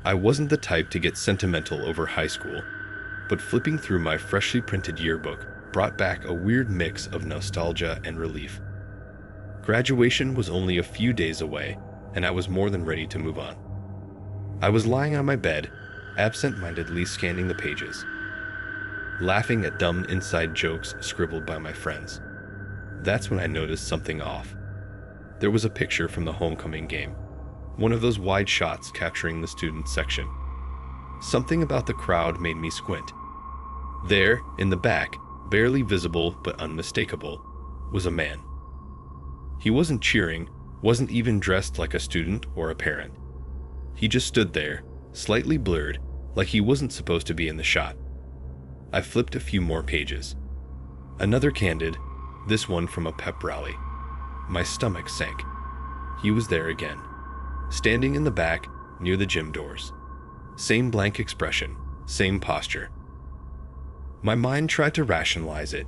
I wasn't the type to get sentimental over high school, but flipping through my freshly printed yearbook brought back a weird mix of nostalgia and relief. Graduation was only a few days away, and I was more than ready to move on. I was lying on my bed, absent-mindedly scanning the pages, laughing at dumb inside jokes scribbled by my friends. That's when I noticed something off. There was a picture from the homecoming game, one of those wide shots capturing the student section. Something about the crowd made me squint. There, in the back, barely visible but unmistakable, was a man. He wasn't cheering, wasn't even dressed like a student or a parent. He just stood there, slightly blurred, like he wasn't supposed to be in the shot. I flipped a few more pages. Another candid, this one from a pep rally. My stomach sank. He was there again, standing in the back near the gym doors. Same blank expression, same posture. My mind tried to rationalize it.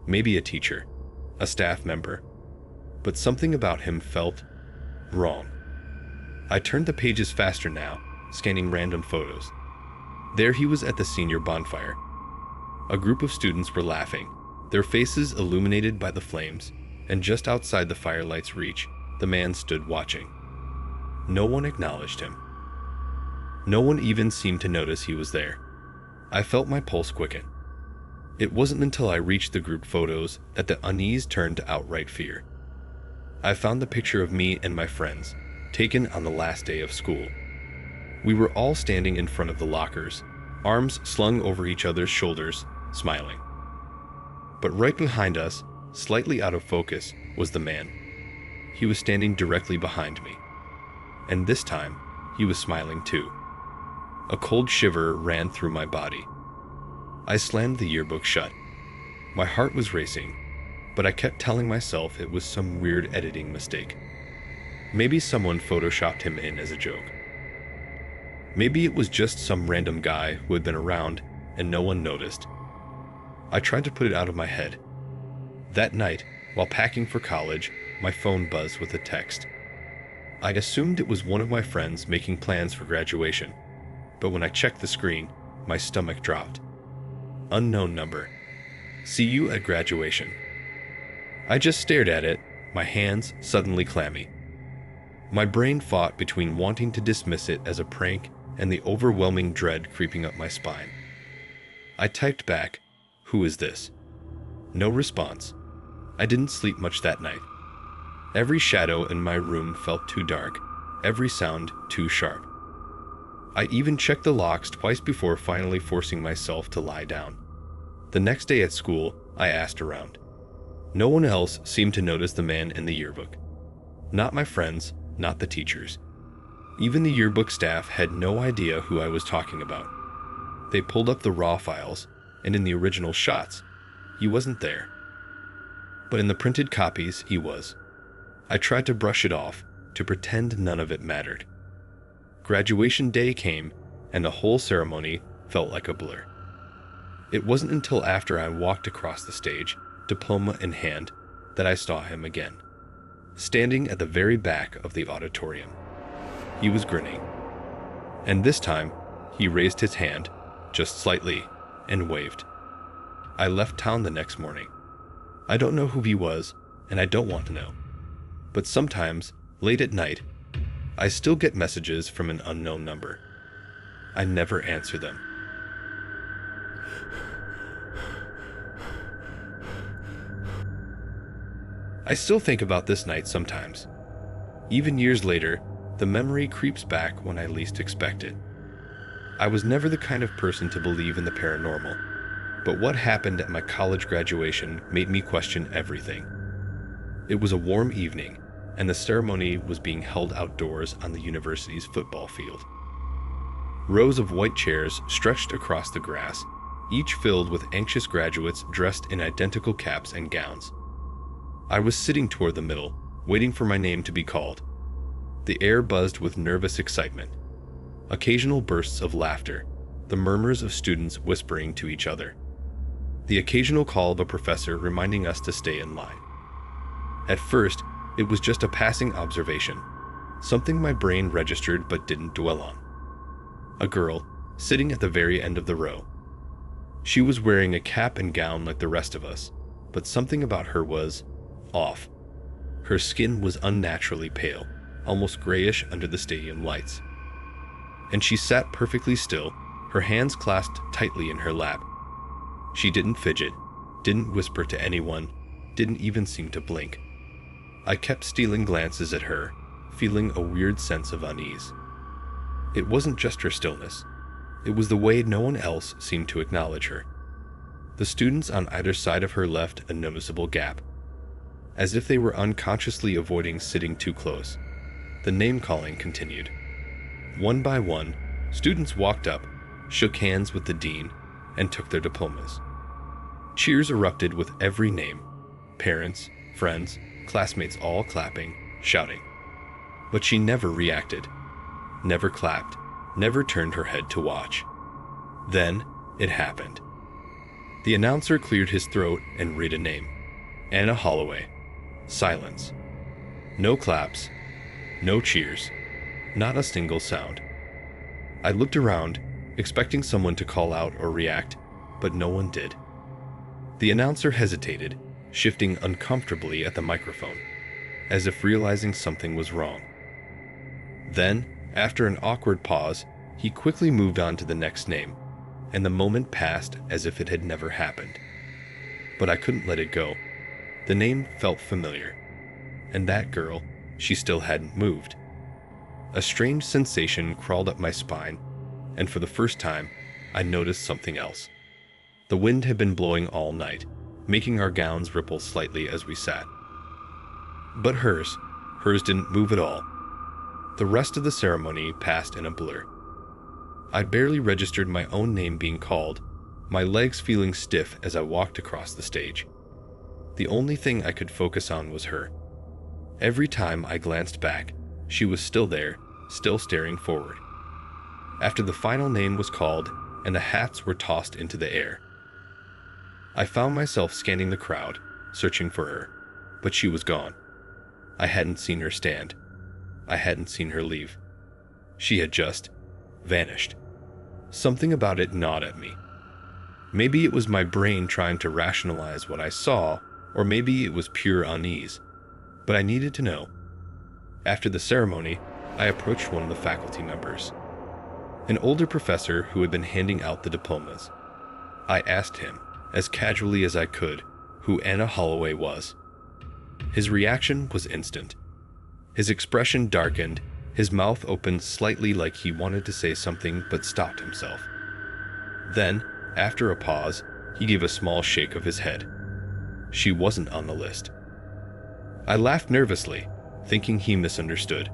Maybe a teacher, a staff member. But something about him felt wrong. I turned the pages faster now, scanning random photos. There he was at the senior bonfire. A group of students were laughing, their faces illuminated by the flames, and just outside the firelight's reach, the man stood watching. No one acknowledged him. No one even seemed to notice he was there. I felt my pulse quicken. It wasn't until I reached the group photos that the unease turned to outright fear. I found the picture of me and my friends, taken on the last day of school. We were all standing in front of the lockers, arms slung over each other's shoulders, smiling. But right behind us, slightly out of focus, was the man. He was standing directly behind me. And this time, he was smiling too. A cold shiver ran through my body. I slammed the yearbook shut. My heart was racing, but I kept telling myself it was some weird editing mistake. Maybe someone photoshopped him in as a joke. Maybe it was just some random guy who had been around and no one noticed. I tried to put it out of my head. That night, while packing for college, my phone buzzed with a text. I'd assumed it was one of my friends making plans for graduation, but when I checked the screen, my stomach dropped. Unknown number. See you at graduation. I just stared at it, my hands suddenly clammy. My brain fought between wanting to dismiss it as a prank and the overwhelming dread creeping up my spine. I typed back, "Who is this?" No response. I didn't sleep much that night. Every shadow in my room felt too dark, every sound too sharp. I even checked the locks twice before finally forcing myself to lie down. The next day at school, I asked around. No one else seemed to notice the man in the yearbook. Not my friends, not the teachers. Even the yearbook staff had no idea who I was talking about. They pulled up the raw files, and in the original shots, he wasn't there. But in the printed copies, he was. I tried to brush it off, to pretend none of it mattered. Graduation day came, and the whole ceremony felt like a blur. It wasn't until after I walked across the stage, diploma in hand, that I saw him again, standing at the very back of the auditorium. He was grinning. And this time, he raised his hand, just slightly, and waved. I left town the next morning. I don't know who he was, and I don't want to know. But sometimes, late at night, I still get messages from an unknown number. I never answer them. I still think about this night sometimes. Even years later, the memory creeps back when I least expect it. I was never the kind of person to believe in the paranormal, but what happened at my college graduation made me question everything. It was a warm evening, and the ceremony was being held outdoors on the university's football field. Rows of white chairs stretched across the grass, each filled with anxious graduates dressed in identical caps and gowns. I was sitting toward the middle, waiting for my name to be called. The air buzzed with nervous excitement. Occasional bursts of laughter, the murmurs of students whispering to each other. The occasional call of a professor reminding us to stay in line. At first, it was just a passing observation, something my brain registered but didn't dwell on. a girl, sitting at the very end of the row. She was wearing a cap and gown like the rest of us, but something about her was off. Her skin was unnaturally pale, almost grayish under the stadium lights. And she sat perfectly still, her hands clasped tightly in her lap. She didn't fidget, didn't whisper to anyone, didn't even seem to blink. I kept stealing glances at her, feeling a weird sense of unease. It wasn't just her stillness. It was the way no one else seemed to acknowledge her. The students on either side of her left a noticeable gap, as if they were unconsciously avoiding sitting too close. The name-calling continued. One by one, students walked up, shook hands with the dean, and took their diplomas. Cheers erupted with every name, parents, friends, classmates all clapping, shouting. But she never reacted, never clapped, never turned her head to watch. Then it happened. The announcer cleared his throat and read a name. Anna Holloway. Silence. No claps, no cheers, not a single sound. I looked around, expecting someone to call out or react, but no one did. The announcer hesitated, shifting uncomfortably at the microphone, as if realizing something was wrong. Then, after an awkward pause, he quickly moved on to the next name, and the moment passed as if it had never happened. But I couldn't let it go. The name felt familiar, and that girl, she still hadn't moved. A strange sensation crawled up my spine, and for the first time, I noticed something else. The wind had been blowing all night, making our gowns ripple slightly as we sat. But hers didn't move at all. The rest of the ceremony passed in a blur. I barely registered my own name being called, my legs feeling stiff as I walked across the stage. The only thing I could focus on was her. Every time I glanced back, she was still there, still staring forward. After the final name was called and the hats were tossed into the air, I found myself scanning the crowd, searching for her, but she was gone. I hadn't seen her stand. I hadn't seen her leave. She had just vanished. Something about it gnawed at me. Maybe it was my brain trying to rationalize what I saw, or maybe it was pure unease. But I needed to know. After the ceremony, I approached one of the faculty members, an older professor who had been handing out the diplomas. I asked him, as casually as I could, who Anna Holloway was. His reaction was instant. His expression darkened, his mouth opened slightly like he wanted to say something but stopped himself. Then, after a pause, he gave a small shake of his head. She wasn't on the list. I laughed nervously, thinking he misunderstood.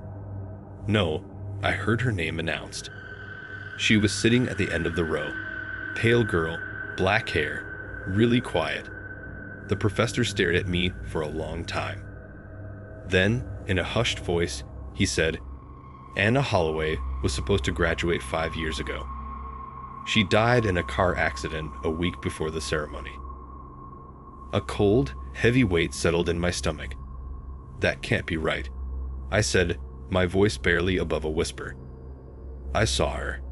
No, I heard her name announced. She was sitting at the end of the row. Pale girl, black hair, really quiet. The professor stared at me for a long time. Then, in a hushed voice, he said, Anna Holloway was supposed to graduate 5 years ago. She died in a car accident a week before the ceremony. A cold, heavy weight settled in my stomach. That can't be right, I said, my voice barely above a whisper. I saw her.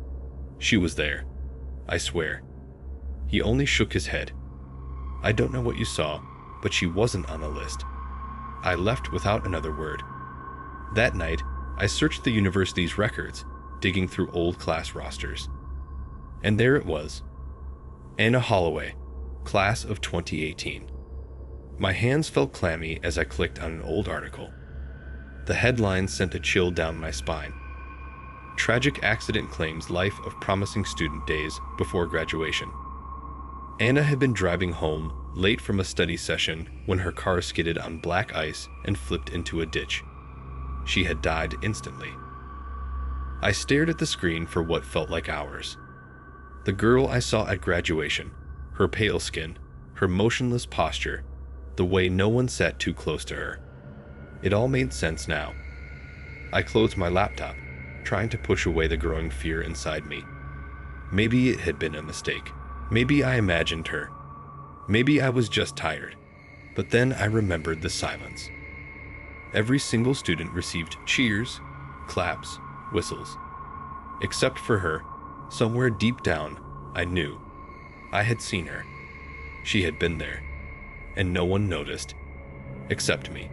She was there. I swear. He only shook his head. I don't know what you saw, but she wasn't on the list. I left without another word. That night, I searched the university's records, digging through old class rosters. And there it was. Anna Holloway, class of 2018. My hands felt clammy as I clicked on an old article. The headline sent a chill down my spine. Tragic accident claims life of promising student days before graduation. Anna had been driving home late from a study session when her car skidded on black ice and flipped into a ditch. She had died instantly. I stared at the screen for what felt like hours. The girl I saw at graduation, her pale skin, her motionless posture, the way no one sat too close to her. It all made sense now. I closed my laptop, trying to push away the growing fear inside me. Maybe it had been a mistake. Maybe I imagined her. Maybe I was just tired. But then I remembered the silence. Every single student received cheers, claps, whistles. Except for her, Somewhere deep down, I knew. I had seen her. She had been there, and no one noticed, except me.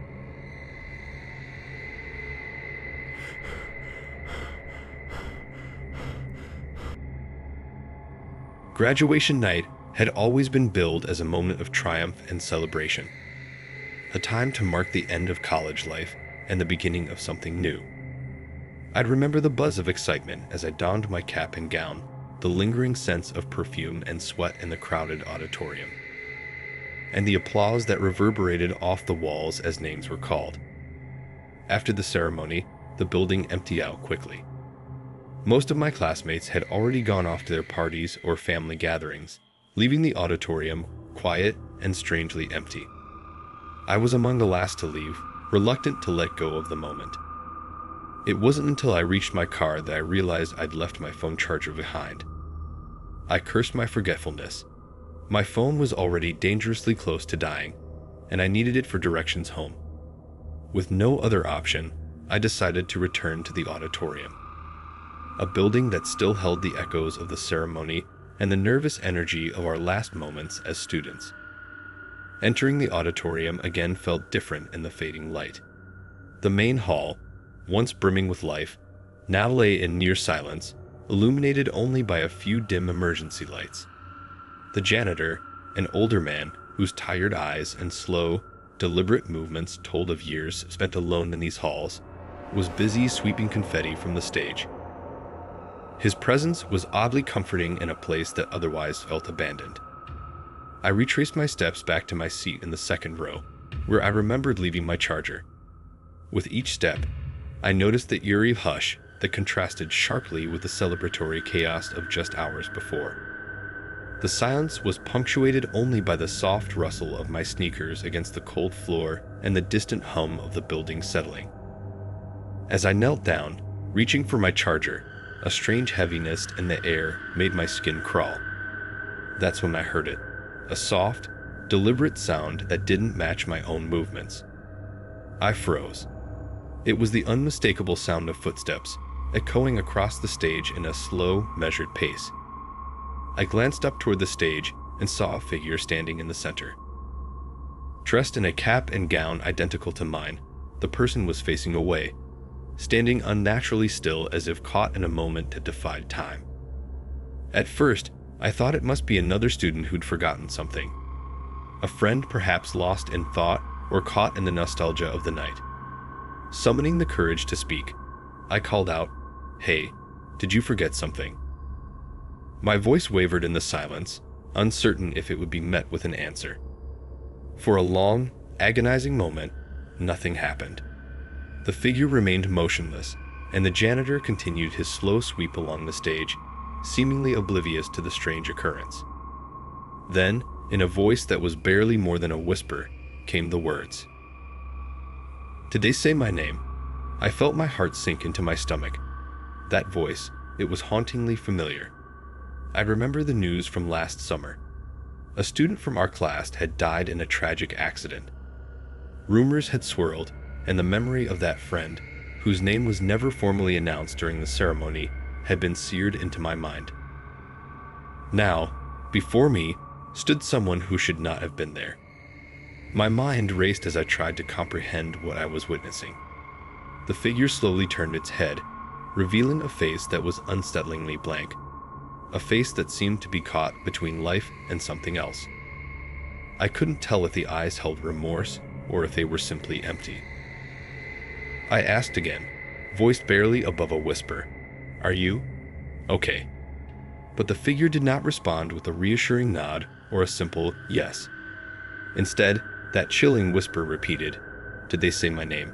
Graduation night had always been billed as a moment of triumph and celebration, a time to mark the end of college life and the beginning of something new. I'd remember the buzz of excitement as I donned my cap and gown, the lingering sense of perfume and sweat in the crowded auditorium, and the applause that reverberated off the walls as names were called. After the ceremony, the building emptied out quickly. Most of my classmates had already gone off to their parties or family gatherings, leaving the auditorium quiet and strangely empty. I was among the last to leave, reluctant to let go of the moment. It wasn't until I reached my car that I realized I'd left my phone charger behind. I cursed my forgetfulness. My phone was already dangerously close to dying, and I needed it for directions home. With no other option, I decided to return to the auditorium, a building that still held the echoes of the ceremony and the nervous energy of our last moments as students. Entering the auditorium again felt different in the fading light. The main hall, once brimming with life, now lay in near silence, illuminated only by a few dim emergency lights. The janitor, an older man whose tired eyes and slow, deliberate movements told of years spent alone in these halls, was busy sweeping confetti from the stage. His presence was oddly comforting in a place that otherwise felt abandoned. I retraced my steps back to my seat in the second row, where I remembered leaving my charger. With each step, I noticed the eerie hush that contrasted sharply with the celebratory chaos of just hours before. The silence was punctuated only by the soft rustle of my sneakers against the cold floor and the distant hum of the building settling. As I knelt down, reaching for my charger, a strange heaviness in the air made my skin crawl. That's when I heard it, a soft, deliberate sound that didn't match my own movements. I froze. It was the unmistakable sound of footsteps, echoing across the stage in a slow, measured pace. I glanced up toward the stage and saw a figure standing in the center. Dressed in a cap and gown identical to mine, the person was facing away, standing unnaturally still as if caught in a moment that defied time. At first, I thought it must be another student who'd forgotten something. A friend perhaps lost in thought or caught in the nostalgia of the night. Summoning the courage to speak, I called out, "Hey, did you forget something?" My voice wavered in the silence, uncertain if it would be met with an answer. For a long, agonizing moment, nothing happened. The figure remained motionless, and the janitor continued his slow sweep along the stage, seemingly oblivious to the strange occurrence. Then, in a voice that was barely more than a whisper, came the words. Did they say my name? I felt my heart sink into my stomach. That voice, it was hauntingly familiar. I remember the news from last summer. A student from our class had died in a tragic accident. Rumors had swirled, and the memory of that friend, whose name was never formally announced during the ceremony, had been seared into my mind. Now, before me, stood someone who should not have been there. My mind raced as I tried to comprehend what I was witnessing. The figure slowly turned its head, revealing a face that was unsettlingly blank, a face that seemed to be caught between life and something else. I couldn't tell if the eyes held remorse or if they were simply empty. I asked again, voiced barely above a whisper, "Are you okay?" But the figure did not respond with a reassuring nod or a simple yes. Instead, that chilling whisper repeated, "Did they say my name?"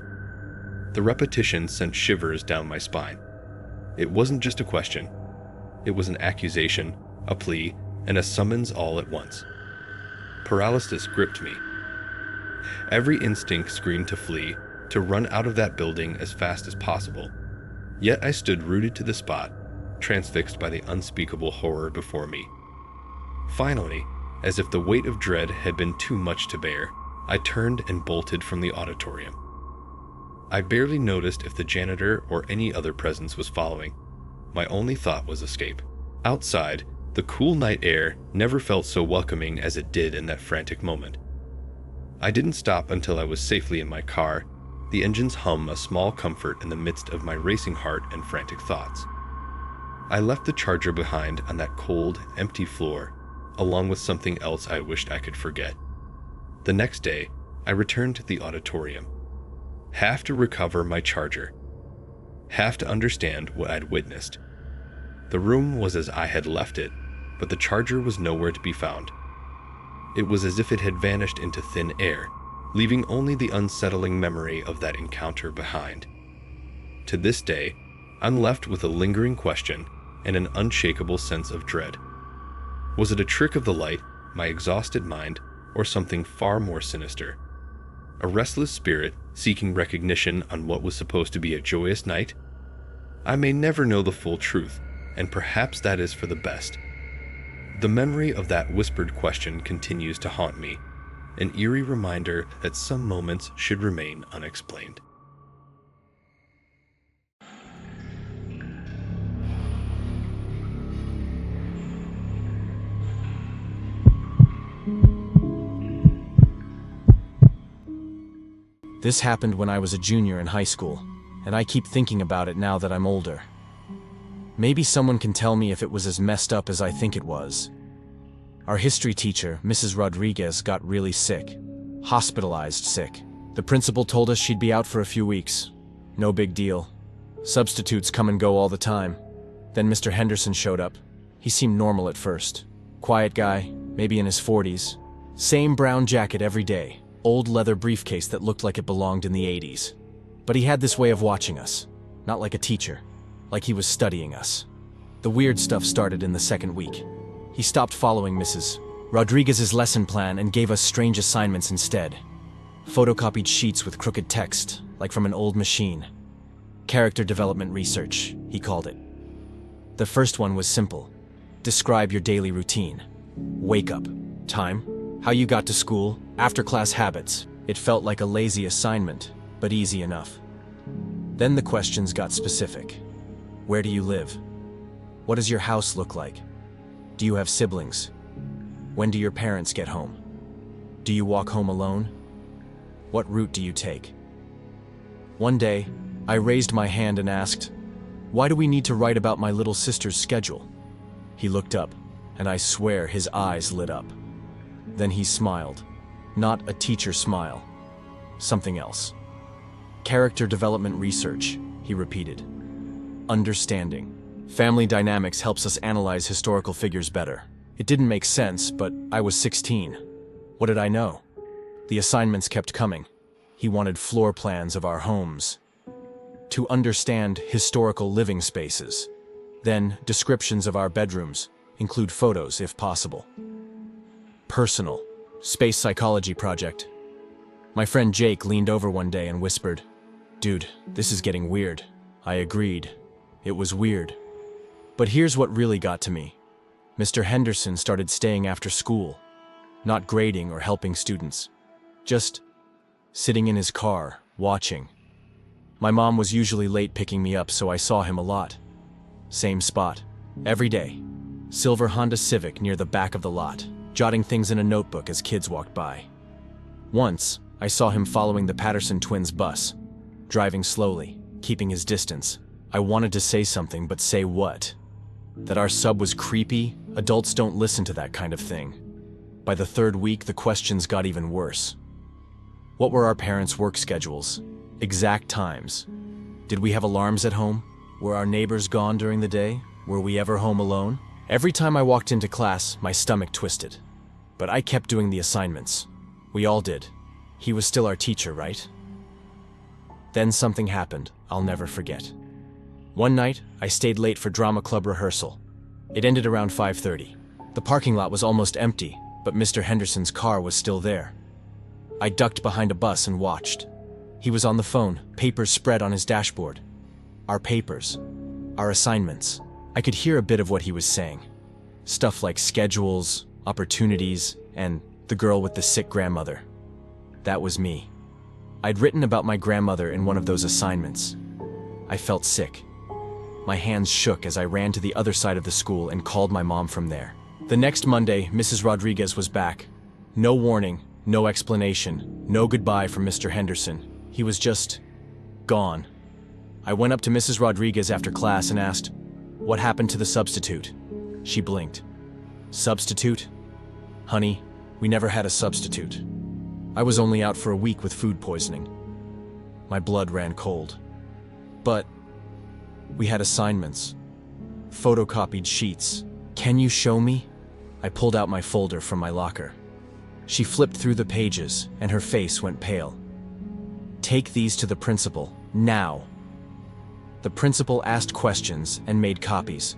The repetition sent shivers down my spine. It wasn't just a question. It was an accusation, a plea, and a summons all at once. Paralysis gripped me. Every instinct screamed to flee, to run out of that building as fast as possible. Yet I stood rooted to the spot, transfixed by the unspeakable horror before me. Finally, as if the weight of dread had been too much to bear, I turned and bolted from the auditorium. I barely noticed if the janitor or any other presence was following. My only thought was escape. Outside, the cool night air never felt so welcoming as it did in that frantic moment. I didn't stop until I was safely in my car, the engine's hum a small comfort in the midst of my racing heart and frantic thoughts. I left the charger behind on that cold, empty floor, along with something else I wished I could forget. The next day, I returned to the auditorium. Half to recover my charger, half to understand what I'd witnessed. The room was as I had left it, but the charger was nowhere to be found. It was as if it had vanished into thin air, leaving only the unsettling memory of that encounter behind. To this day, I'm left with a lingering question and an unshakable sense of dread. Was it a trick of the light, my exhausted mind, or something far more sinister? A restless spirit seeking recognition on what was supposed to be a joyous night? I may never know the full truth, and perhaps that is for the best. The memory of that whispered question continues to haunt me, an eerie reminder that some moments should remain unexplained. This happened when I was a junior in high school, and I keep thinking about it now that I'm older. Maybe someone can tell me if it was as messed up as I think it was. Our history teacher, Mrs. Rodriguez, got really sick. Hospitalized sick. The principal told us she'd be out for a few weeks. No big deal. Substitutes come and go all the time. Then Mr. Henderson showed up. He seemed normal at first. Quiet guy, maybe in his 40s. Same brown jacket every day. Old leather briefcase that looked like it belonged in the 80s. But he had this way of watching us. Not like a teacher. Like he was studying us. The weird stuff started in the second week. He stopped following Mrs. Rodriguez's lesson plan and gave us strange assignments instead. Photocopied sheets with crooked text, like from an old machine. Character development research, he called it. The first one was simple. Describe your daily routine. Wake up. Time. How you got to school. After-class habits. It felt like a lazy assignment, but easy enough. Then the questions got specific. Where do you live? What does your house look like? Do you have siblings? When do your parents get home? Do you walk home alone? What route do you take? One day, I raised my hand and asked, "Why do we need to write about my little sister's schedule?" He looked up, and I swear his eyes lit up. Then he smiled. Not a teacher smile. Something else. Character development research, he repeated. Understanding. Family dynamics helps us analyze historical figures better. It didn't make sense, but I was 16. What did I know? The assignments kept coming. He wanted floor plans of our homes. To understand historical living spaces. Then, descriptions of our bedrooms. Include photos, if possible. Personal. Space psychology project. My friend Jake leaned over one day and whispered, "Dude, this is getting weird." I agreed. It was weird. But here's what really got to me. Mr. Henderson started staying after school. Not grading or helping students. Just sitting in his car, watching. My mom was usually late picking me up, so I saw him a lot. Same spot. Every day. Silver Honda Civic near the back of the lot, jotting things in a notebook as kids walked by. Once, I saw him following the Patterson twins' bus, driving slowly, keeping his distance. I wanted to say something, but say what? That our sub was creepy? Adults don't listen to that kind of thing. By the third week, the questions got even worse. What were our parents' work schedules? Exact times? Did we have alarms at home? Were our neighbors gone during the day? Were we ever home alone? Every time I walked into class, my stomach twisted. But I kept doing the assignments. We all did. He was still our teacher, right? Then something happened I'll never forget. One night, I stayed late for drama club rehearsal. It ended around 5:30. The parking lot was almost empty, but Mr. Henderson's car was still there. I ducked behind a bus and watched. He was on the phone, papers spread on his dashboard. Our papers. Our assignments. I could hear a bit of what he was saying. Stuff like schedules, opportunities, and the girl with the sick grandmother. That was me. I'd written about my grandmother in one of those assignments. I felt sick. My hands shook as I ran to the other side of the school and called my mom from there. The next Monday, Mrs. Rodriguez was back. No warning, no explanation, no goodbye from Mr. Henderson. He was just gone. I went up to Mrs. Rodriguez after class and asked, "What happened to the substitute?" She blinked. "Substitute? Honey, we never had a substitute. I was only out for a week with food poisoning." My blood ran cold. "But we had assignments. Photocopied sheets. Can you show me?" I pulled out my folder from my locker. She flipped through the pages, and her face went pale. "Take these to the principal, now." The principal asked questions and made copies.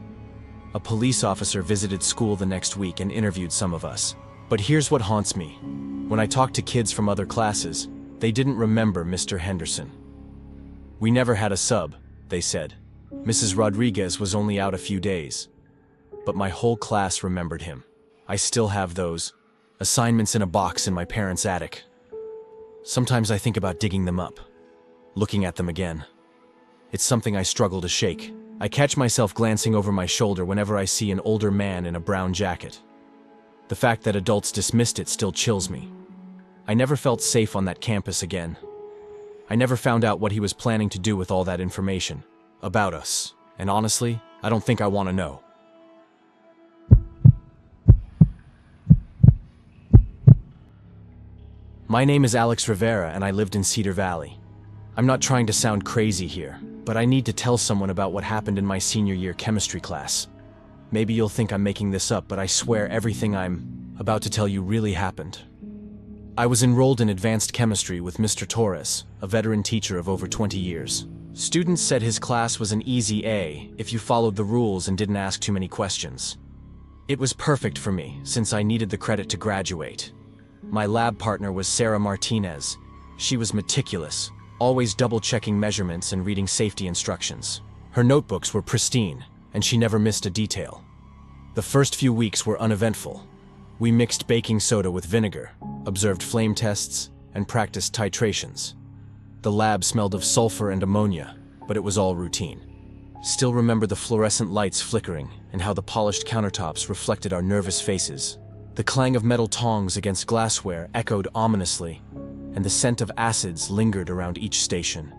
A police officer visited school the next week and interviewed some of us. But here's what haunts me. When I talked to kids from other classes, they didn't remember Mr. Henderson. "We never had a sub," they said. "Mrs. Rodriguez was only out a few days." But my whole class remembered him. I still have those assignments in a box in my parents' attic. Sometimes I think about digging them up, looking at them again. It's something I struggle to shake. I catch myself glancing over my shoulder whenever I see an older man in a brown jacket. The fact that adults dismissed it still chills me. I never felt safe on that campus again. I never found out what he was planning to do with all that information about us. And honestly, I don't think I want to know. My name is Alex Rivera, and I lived in Cedar Valley. I'm not trying to sound crazy here, but I need to tell someone about what happened in my senior year chemistry class. Maybe you'll think I'm making this up, but I swear everything I'm about to tell you really happened. I was enrolled in advanced chemistry with Mr. Torres, a veteran teacher of over 20 years. Students said his class was an easy A if you followed the rules and didn't ask too many questions. It was perfect for me, since I needed the credit to graduate. My lab partner was Sarah Martinez. She was meticulous, always double-checking measurements and reading safety instructions. Her notebooks were pristine, and she never missed a detail. The first few weeks were uneventful. We mixed baking soda with vinegar, observed flame tests, and practiced titrations. The lab smelled of sulfur and ammonia, but it was all routine. Still remember the fluorescent lights flickering and how the polished countertops reflected our nervous faces. The clang of metal tongs against glassware echoed ominously, and the scent of acids lingered around each station.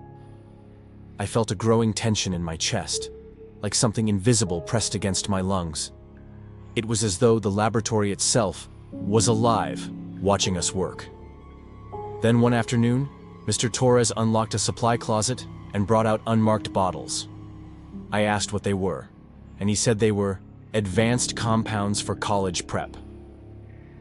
I felt a growing tension in my chest, like something invisible pressed against my lungs. It was as though the laboratory itself was alive, watching us work. Then one afternoon, Mr. Torres unlocked a supply closet and brought out unmarked bottles. I asked what they were, and he said they were advanced compounds for college prep.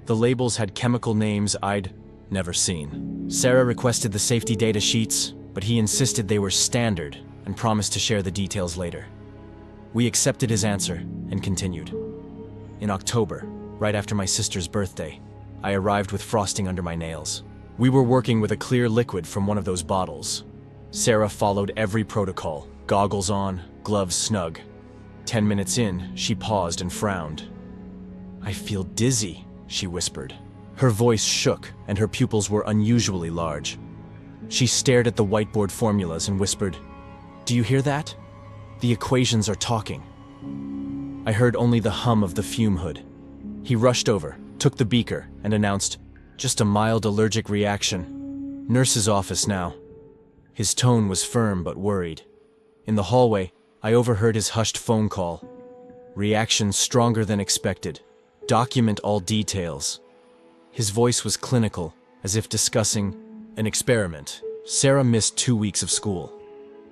The labels had chemical names I'd never seen. Sarah requested the safety data sheets, but he insisted they were standard and promised to share the details later. We accepted his answer and continued. In October, right after my sister's birthday, I arrived with frosting under my nails. We were working with a clear liquid from one of those bottles. Sarah followed every protocol, goggles on, gloves snug. 10 minutes in, she paused and frowned. "I feel dizzy," she whispered. Her voice shook, and her pupils were unusually large. She stared at the whiteboard formulas and whispered, "Do you hear that? The equations are talking." I heard only the hum of the fume hood. He rushed over, took the beaker, and announced, "Just a mild allergic reaction. Nurse's office now." His tone was firm but worried. In the hallway, I overheard his hushed phone call. "Reaction stronger than expected. Document all details." His voice was clinical, as if discussing an experiment. Sarah missed 2 weeks of school.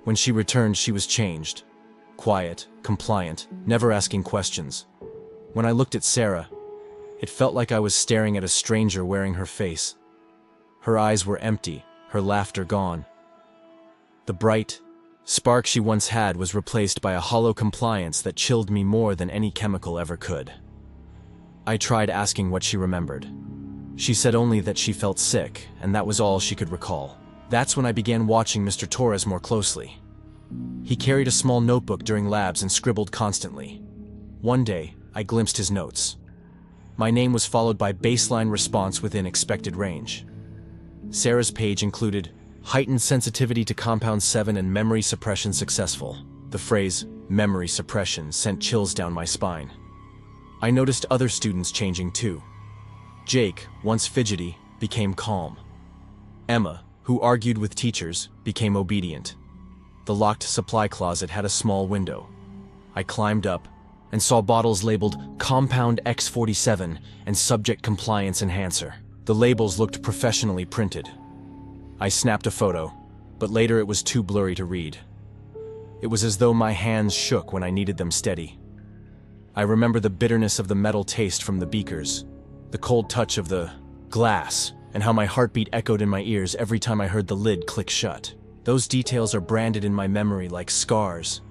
When she returned, she was changed. Quiet, compliant, never asking questions. When I looked at Sarah, it felt like I was staring at a stranger wearing her face. Her eyes were empty, her laughter gone. The bright spark she once had was replaced by a hollow compliance that chilled me more than any chemical ever could. I tried asking what she remembered. She said only that she felt sick, and that was all she could recall. That's when I began watching Mr. Torres more closely. He carried a small notebook during labs and scribbled constantly. One day, I glimpsed his notes. My name was followed by baseline response within expected range. Sarah's page included heightened sensitivity to compound 7 and memory suppression successful. The phrase, memory suppression, sent chills down my spine. I noticed other students changing too. Jake, once fidgety, became calm. Emma, who argued with teachers, became obedient. The locked supply closet had a small window. I climbed up and saw bottles labeled Compound X47 and Subject Compliance Enhancer. The labels looked professionally printed. I snapped a photo, but later it was too blurry to read. It was as though my hands shook when I needed them steady. I remember the bitterness of the metal taste from the beakers, the cold touch of the glass, and how my heartbeat echoed in my ears every time I heard the lid click shut. Those details are branded in my memory like scars.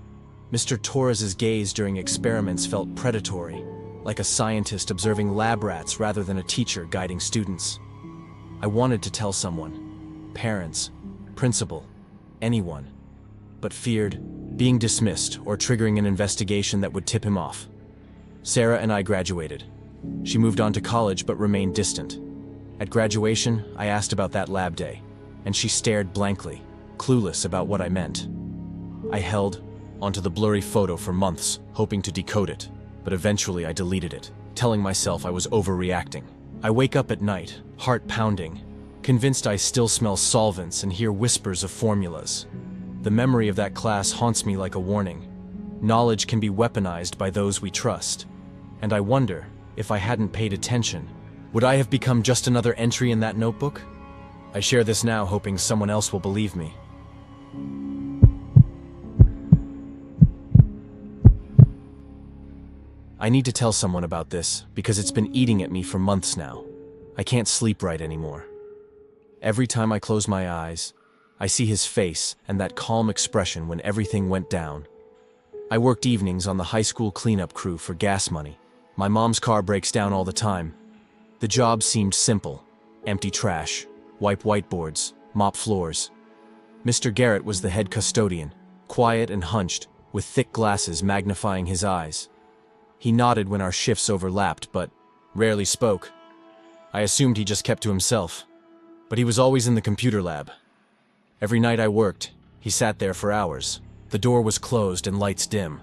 Mr. Torres's gaze during experiments felt predatory, like a scientist observing lab rats rather than a teacher guiding students. I wanted to tell someone, parents, principal, anyone, but feared being dismissed or triggering an investigation that would tip him off. Sarah and I graduated. She moved on to college but remained distant. At graduation, I asked about that lab day, and she stared blankly, clueless about what I meant. I held onto the blurry photo for months, hoping to decode it, but eventually I deleted it, telling myself I was overreacting. I wake up at night, heart pounding, convinced I still smell solvents and hear whispers of formulas. The memory of that class haunts me like a warning. Knowledge can be weaponized by those we trust, and I wonder, if I hadn't paid attention, would I have become just another entry in that notebook? I share this now hoping someone else will believe me. I need to tell someone about this because it's been eating at me for months now. I can't sleep right anymore. Every time I close my eyes, I see his face and that calm expression when everything went down. I worked evenings on the high school cleanup crew for gas money. My mom's car breaks down all the time. The job seemed simple. Empty trash, wipe whiteboards, mop floors. Mr. Garrett was the head custodian, quiet and hunched, with thick glasses magnifying his eyes. He nodded when our shifts overlapped, but rarely spoke. I assumed he just kept to himself, but he was always in the computer lab. Every night I worked, he sat there for hours. The door was closed and lights dim.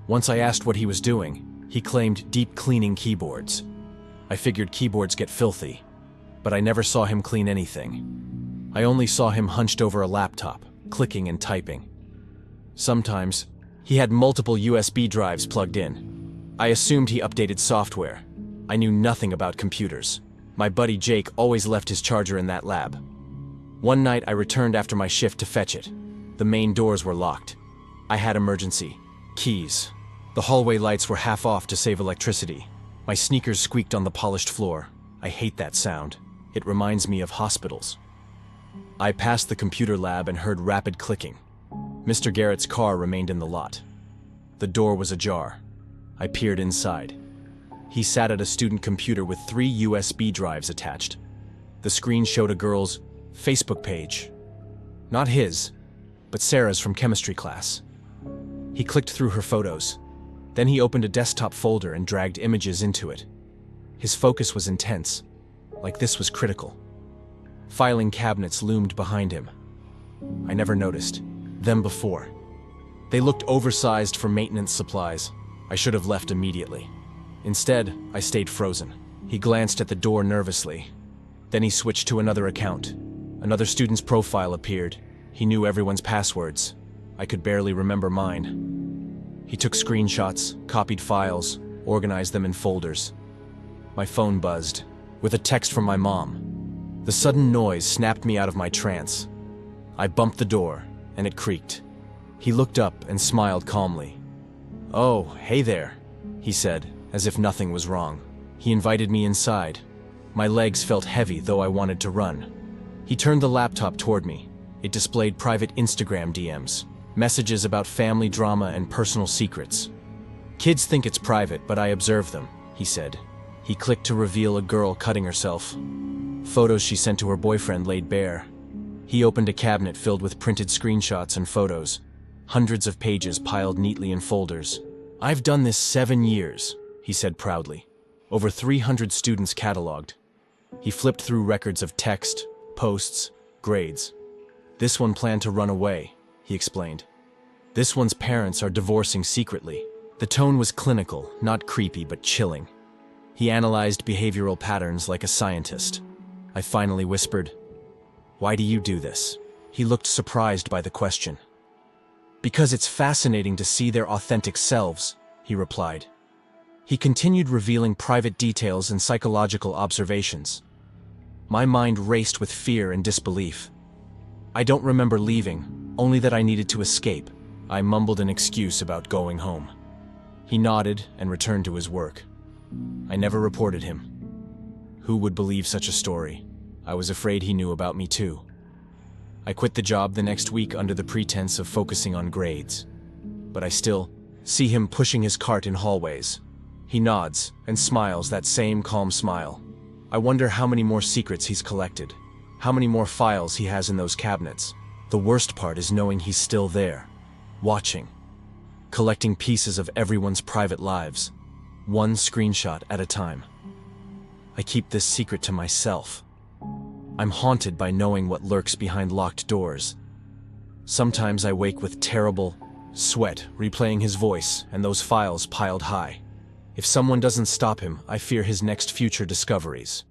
Once I asked what he was doing, he claimed deep cleaning keyboards. I figured keyboards get filthy, but I never saw him clean anything. I only saw him hunched over a laptop, clicking and typing. Sometimes, he had multiple USB drives plugged in. I assumed he updated software. I knew nothing about computers. My buddy Jake always left his charger in that lab. One night I returned after my shift to fetch it. The main doors were locked. I had emergency keys. The hallway lights were half off to save electricity. My sneakers squeaked on the polished floor. I hate that sound. It reminds me of hospitals. I passed the computer lab and heard rapid clicking. Mr. Garrett's car remained in the lot. The door was ajar. I peered inside. He sat at a student computer with 3 USB drives attached. The screen showed a girl's Facebook page. Not his, but Sarah's from chemistry class. He clicked through her photos. Then he opened a desktop folder and dragged images into it. His focus was intense, like this was critical. Filing cabinets loomed behind him. I never noticed them before. They looked oversized for maintenance supplies. I should have left immediately. Instead, I stayed frozen. He glanced at the door nervously. Then he switched to another account. Another student's profile appeared. He knew everyone's passwords. I could barely remember mine. He took screenshots, copied files, organized them in folders. My phone buzzed, with a text from my mom. The sudden noise snapped me out of my trance. I bumped the door, and it creaked. He looked up and smiled calmly. "Oh, hey there," he said, as if nothing was wrong. He invited me inside. My legs felt heavy, though I wanted to run. He turned the laptop toward me. It displayed private Instagram DMs, messages about family drama and personal secrets. "Kids think it's private, but I observe them," he said. He clicked to reveal a girl cutting herself. Photos she sent to her boyfriend laid bare. He opened a cabinet filled with printed screenshots and photos, hundreds of pages piled neatly in folders. "I've done this 7 years," he said proudly. Over 300 students cataloged. He flipped through records of text, posts, grades. "This one planned to run away," he explained. This one's parents are divorcing secretly. The tone was clinical, not creepy, but chilling. He analyzed behavioral patterns like a scientist. I finally whispered, "Why do you do this?" He looked surprised by the question. "Because it's fascinating to see their authentic selves," he replied. He continued revealing private details and psychological observations. My mind raced with fear and disbelief. I don't remember leaving, only that I needed to escape. I mumbled an excuse about going home. He nodded and returned to his work. I never reported him. Who would believe such a story? I was afraid he knew about me too. I quit the job the next week under the pretense of focusing on grades. But I still see him pushing his cart in hallways. He nods and smiles that same calm smile. I wonder how many more secrets he's collected, how many more files he has in those cabinets. The worst part is knowing he's still there, watching, collecting pieces of everyone's private lives, one screenshot at a time. I keep this secret to myself. I'm haunted by knowing what lurks behind locked doors. Sometimes I wake with terrible sweat, replaying his voice and those files piled high. If someone doesn't stop him, I fear his next future discoveries.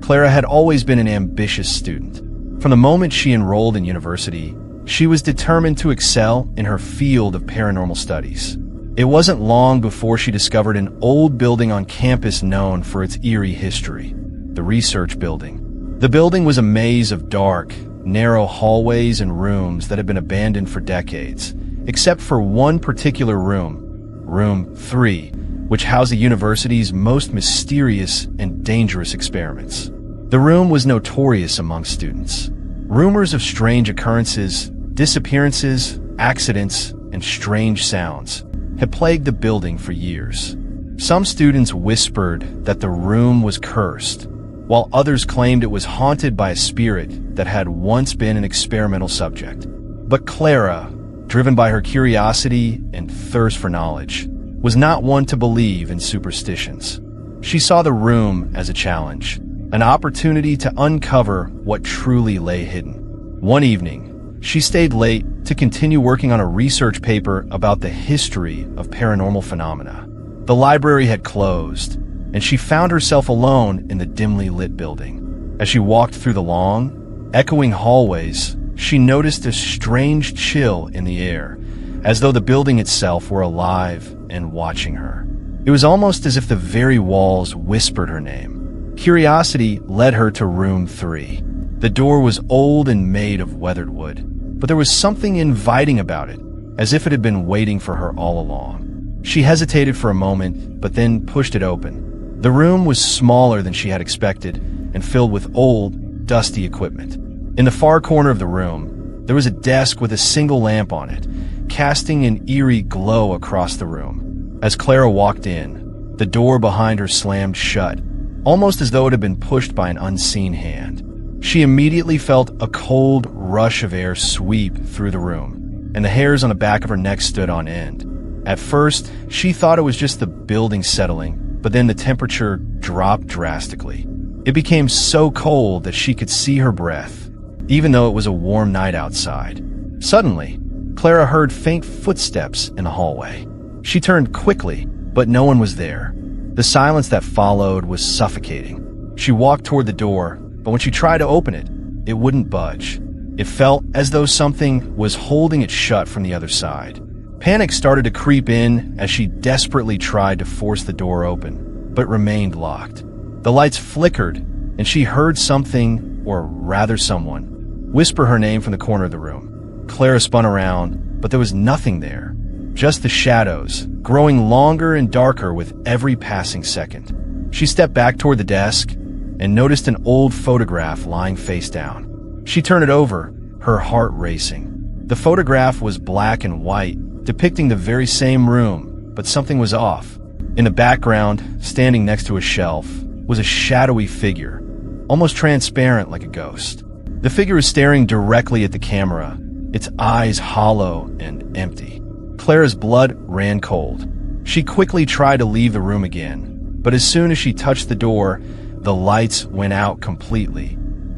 Clara had always been an ambitious student. From the moment she enrolled in university, she was determined to excel in her field of paranormal studies. It wasn't long before she discovered an old building on campus known for its eerie history, the research building. The building was a maze of dark, narrow hallways and rooms that had been abandoned for decades, except for one particular room, Room 3, which housed the university's most mysterious and dangerous experiments. The room was notorious among students. Rumors of strange occurrences, disappearances, accidents, and strange sounds had plagued the building for years. Some students whispered that the room was cursed, while others claimed it was haunted by a spirit that had once been an experimental subject. But Clara, driven by her curiosity and thirst for knowledge, was not one to believe in superstitions. She saw the room as a challenge, an opportunity to uncover what truly lay hidden. One evening, she stayed late to continue working on a research paper about the history of paranormal phenomena. The library had closed, and she found herself alone in the dimly lit building. As she walked through the long, echoing hallways, she noticed a strange chill in the air, as though the building itself were alive and watching her. It was almost as if the very walls whispered her name. Curiosity led her to Room 3. The door was old and made of weathered wood, but there was something inviting about it, as if it had been waiting for her all along. She hesitated for a moment, but then pushed it open. The room was smaller than she had expected and filled with old, dusty equipment. In the far corner of the room, there was a desk with a single lamp on it, casting an eerie glow across the room. As Clara walked in, the door behind her slammed shut, almost as though it had been pushed by an unseen hand. She immediately felt a cold rush of air sweep through the room, and the hairs on the back of her neck stood on end. At first, she thought it was just the building settling, but then the temperature dropped drastically. It became so cold that she could see her breath, even though it was a warm night outside. Suddenly, Clara heard faint footsteps in the hallway. She turned quickly, but no one was there. The silence that followed was suffocating. She walked toward the door, but when she tried to open it, it wouldn't budge. It felt as though something was holding it shut from the other side. Panic started to creep in as she desperately tried to force the door open, but remained locked. The lights flickered, and she heard something, or rather someone, whisper her name from the corner of the room. Clara spun around, but there was nothing there. Just the shadows, growing longer and darker with every passing second. She stepped back toward the desk and noticed an old photograph lying face down. She turned it over, her heart racing. The photograph was black and white, depicting the very same room, but something was off. In the background, standing next to a shelf, was a shadowy figure, almost transparent like a ghost. The figure was staring directly at the camera, its eyes hollow and empty. Clara's blood ran cold. She quickly tried to leave the room again, but as soon as she touched the door, the lights went out completely,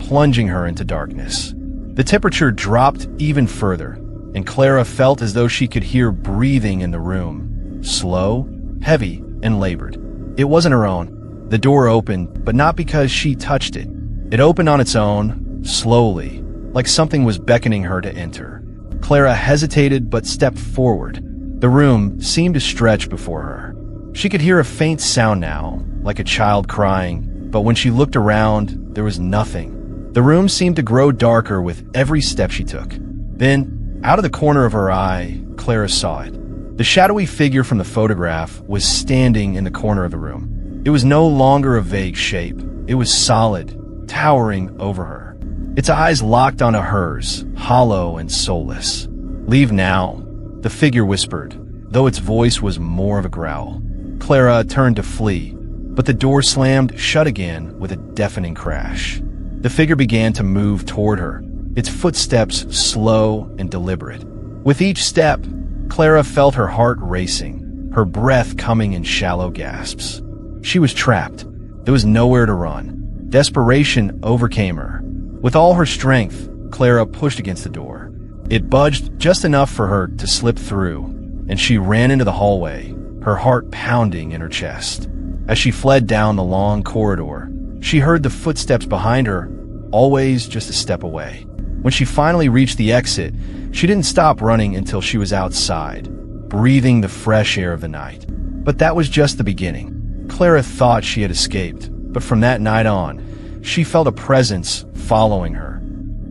plunging her into darkness. The temperature dropped even further, and Clara felt as though she could hear breathing in the room, slow, heavy, and labored. It wasn't her own. The door opened, but not because she touched it. It opened on its own, slowly, like something was beckoning her to enter. Clara hesitated but stepped forward. The room seemed to stretch before her. She could hear a faint sound now, like a child crying, but when she looked around, there was nothing. The room seemed to grow darker with every step she took. Then, out of the corner of her eye, Clara saw it. The shadowy figure from the photograph was standing in the corner of the room. It was no longer a vague shape. It was solid, towering over her. Its eyes locked onto hers, hollow and soulless. "Leave now," the figure whispered, though its voice was more of a growl. Clara turned to flee, but the door slammed shut again with a deafening crash. The figure began to move toward her, its footsteps slow and deliberate. With each step, Clara felt her heart racing, her breath coming in shallow gasps. She was trapped. There was nowhere to run. Desperation overcame her. With all her strength, Clara pushed against the door. It budged just enough for her to slip through, and she ran into the hallway, her heart pounding in her chest. As she fled down the long corridor, she heard the footsteps behind her, always just a step away. When she finally reached the exit, she didn't stop running until she was outside, breathing the fresh air of the night. But that was just the beginning. Clara thought she had escaped, but from that night on, she felt a presence following her,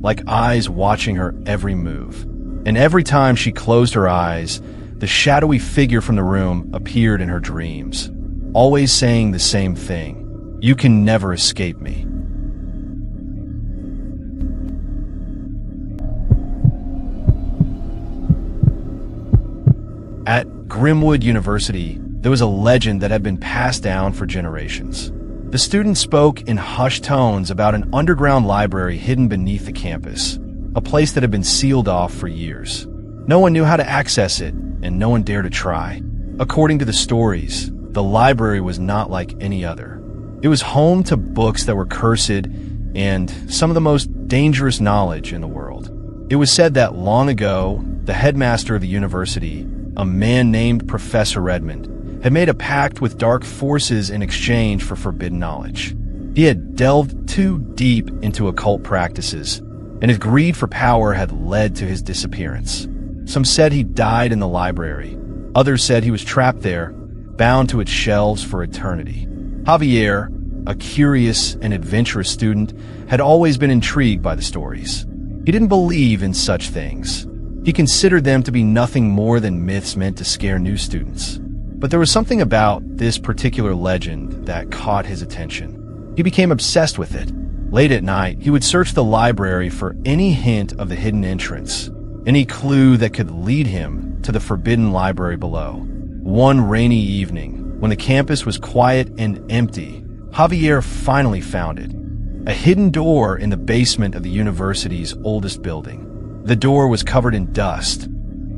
like eyes watching her every move. And every time she closed her eyes, the shadowy figure from the room appeared in her dreams, always saying the same thing: "You can never escape me." At Grimwood University, there was a legend that had been passed down for generations. The students spoke in hushed tones about an underground library hidden beneath the campus, a place that had been sealed off for years. No one knew how to access it, and no one dared to try. According to the stories, the library was not like any other. It was home to books that were cursed and some of the most dangerous knowledge in the world. It was said that long ago, the headmaster of the university, a man named Professor Redmond, had made a pact with dark forces in exchange for forbidden knowledge. He had delved too deep into occult practices, and his greed for power had led to his disappearance. Some said he died in the library. Others said he was trapped there, bound to its shelves for eternity. Javier, a curious and adventurous student, had always been intrigued by the stories. He didn't believe in such things. He considered them to be nothing more than myths meant to scare new students. But there was something about this particular legend that caught his attention. He became obsessed with it. Late at night, he would search the library for any hint of the hidden entrance, any clue that could lead him to the forbidden library below. One rainy evening, when the campus was quiet and empty, Javier finally found it. A hidden door in the basement of the university's oldest building. The door was covered in dust,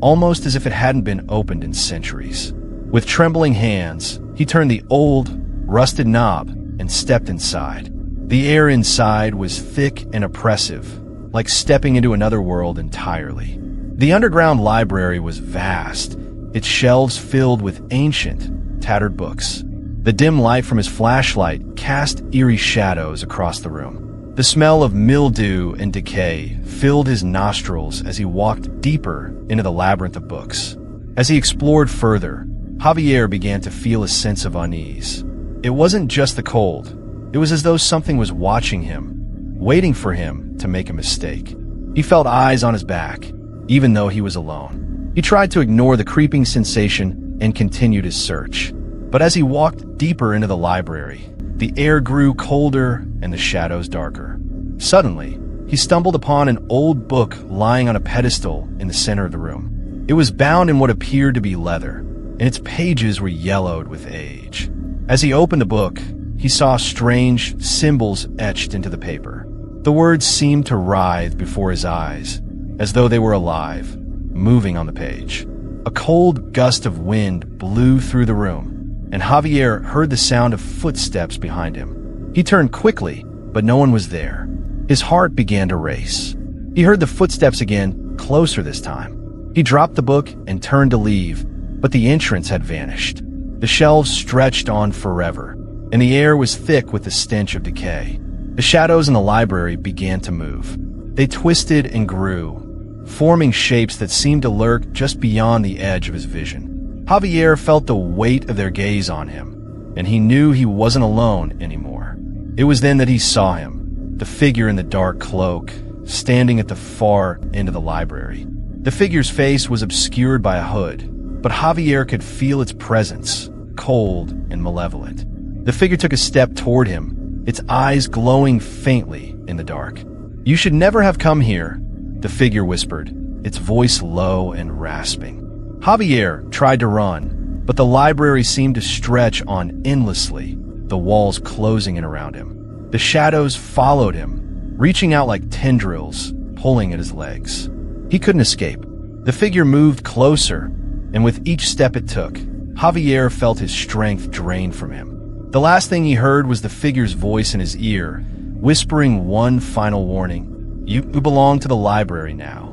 almost as if it hadn't been opened in centuries. With trembling hands, he turned the old, rusted knob and stepped inside. The air inside was thick and oppressive, like stepping into another world entirely. The underground library was vast, its shelves filled with ancient, tattered books. The dim light from his flashlight cast eerie shadows across the room. The smell of mildew and decay filled his nostrils as he walked deeper into the labyrinth of books. As he explored further, Javier began to feel a sense of unease. It wasn't just the cold. It was as though something was watching him, waiting for him to make a mistake. He felt eyes on his back, even though he was alone. He tried to ignore the creeping sensation and continued his search. But as he walked deeper into the library, the air grew colder and the shadows darker. Suddenly, he stumbled upon an old book lying on a pedestal in the center of the room. It was bound in what appeared to be leather, and its pages were yellowed with age. As he opened the book, he saw strange symbols etched into the paper. The words seemed to writhe before his eyes, as though they were alive, moving on the page. A cold gust of wind blew through the room, and Javier heard the sound of footsteps behind him. He turned quickly, but no one was there. His heart began to race. He heard the footsteps again, closer this time. He dropped the book and turned to leave, but the entrance had vanished. The shelves stretched on forever, and the air was thick with the stench of decay. The shadows in the library began to move. They twisted and grew, forming shapes that seemed to lurk just beyond the edge of his vision. Javier felt the weight of their gaze on him, and he knew he wasn't alone anymore. It was then that he saw him, the figure in the dark cloak, standing at the far end of the library. The figure's face was obscured by a hood, but Javier could feel its presence, cold and malevolent. The figure took a step toward him, its eyes glowing faintly in the dark. "You should never have come here," the figure whispered, its voice low and rasping. Javier tried to run, but the library seemed to stretch on endlessly, the walls closing in around him. The shadows followed him, reaching out like tendrils, pulling at his legs. He couldn't escape. The figure moved closer, and with each step it took, Javier felt his strength drain from him. The last thing he heard was the figure's voice in his ear, whispering one final warning: "You belong to the library now."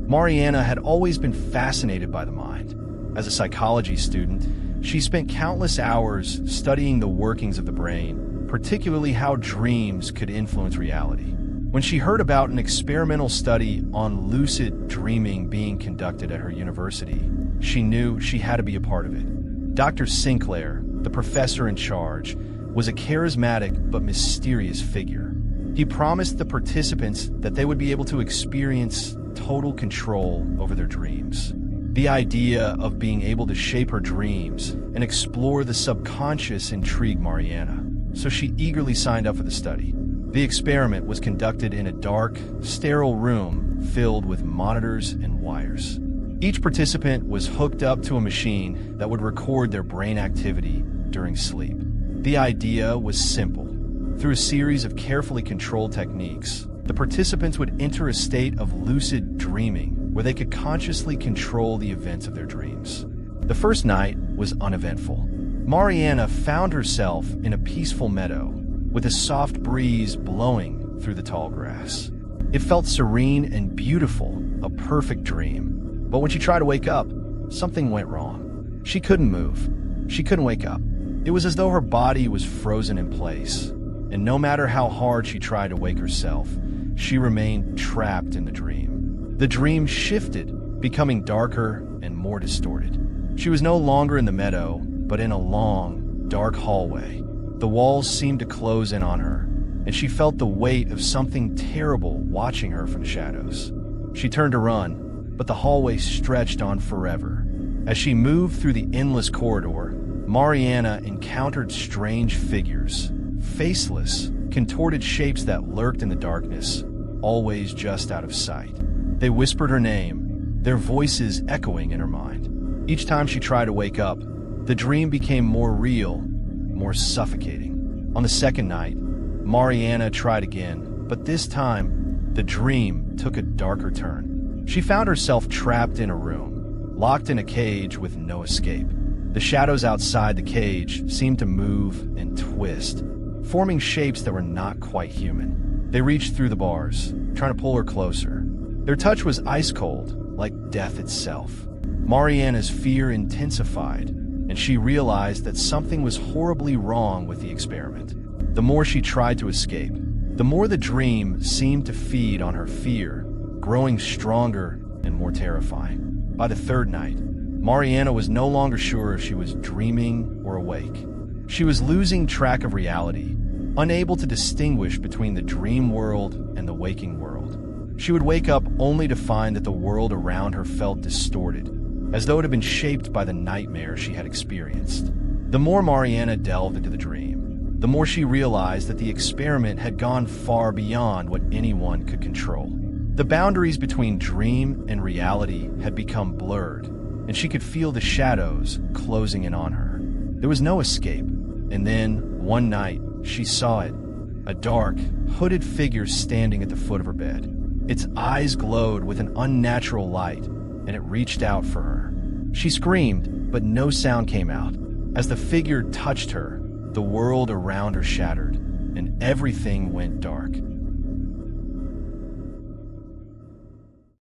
Mariana had always been fascinated by the mind. As a psychology student, she spent countless hours studying the workings of the brain, particularly how dreams could influence reality. When she heard about an experimental study on lucid dreaming being conducted at her university, she knew she had to be a part of it. Dr. Sinclair, the professor in charge, was a charismatic but mysterious figure. He promised the participants that they would be able to experience total control over their dreams. The idea of being able to shape her dreams and explore the subconscious intrigued Mariana, so she eagerly signed up for the study. The experiment was conducted in a dark, sterile room filled with monitors and wires. Each participant was hooked up to a machine that would record their brain activity during sleep. The idea was simple. Through a series of carefully controlled techniques, the participants would enter a state of lucid dreaming where they could consciously control the events of their dreams. The first night was uneventful. Mariana found herself in a peaceful meadow with a soft breeze blowing through the tall grass. It felt serene and beautiful, a perfect dream. But when she tried to wake up, something went wrong. She couldn't move. She couldn't wake up. It was as though her body was frozen in place, and no matter how hard she tried to wake herself, she remained trapped in the dream. The dream shifted, becoming darker and more distorted. She was no longer in the meadow, but in a long, dark hallway. The walls seemed to close in on her, and she felt the weight of something terrible watching her from the shadows. She turned to run, but the hallway stretched on forever. As she moved through the endless corridor, Mariana encountered strange figures, faceless, contorted shapes that lurked in the darkness, always just out of sight. They whispered her name, their voices echoing in her mind. Each time she tried to wake up, the dream became more real, more suffocating. On the second night, Mariana tried again, but this time, the dream took a darker turn. She found herself trapped in a room, locked in a cage with no escape. The shadows outside the cage seemed to move and twist, forming shapes that were not quite human. They reached through the bars, trying to pull her closer. Their touch was ice cold, like death itself. Mariana's fear intensified, and she realized that something was horribly wrong with the experiment. The more she tried to escape, the more the dream seemed to feed on her fear, growing stronger and more terrifying. By the third night, Mariana was no longer sure if she was dreaming or awake. She was losing track of reality, unable to distinguish between the dream world and the waking world. She would wake up only to find that the world around her felt distorted, as though it had been shaped by the nightmare she had experienced. The more Mariana delved into the dream, the more she realized that the experiment had gone far beyond what anyone could control. The boundaries between dream and reality had become blurred, and she could feel the shadows closing in on her. There was no escape, and then, one night, she saw it, a dark, hooded figure standing at the foot of her bed. Its eyes glowed with an unnatural light, and it reached out for her. She screamed, but no sound came out. As the figure touched her, the world around her shattered, and everything went dark.